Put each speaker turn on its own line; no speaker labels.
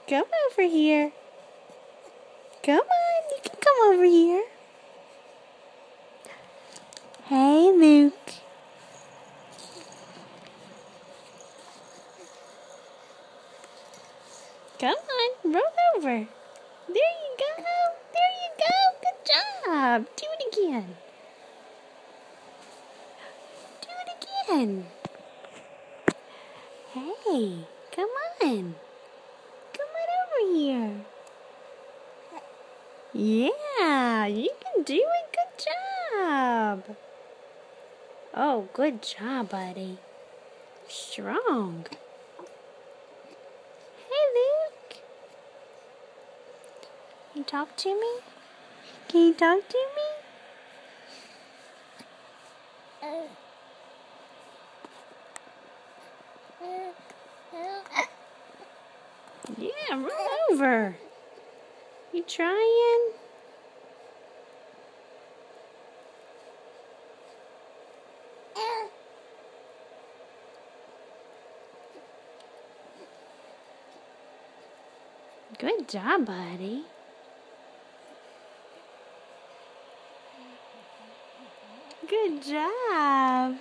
Come over here. Come on, you can come over here. Hey, Luke. Come on, roll over. There you go. There you go. Good job. Do it again. Do it again. Hey, come on. Come on over here. Yeah, you can do it. Good job. Oh, good job, buddy. Strong. Hey, Luke. Can you talk to me? Can you talk to me? Yeah, roll over. You trying? Good job, buddy. Good job.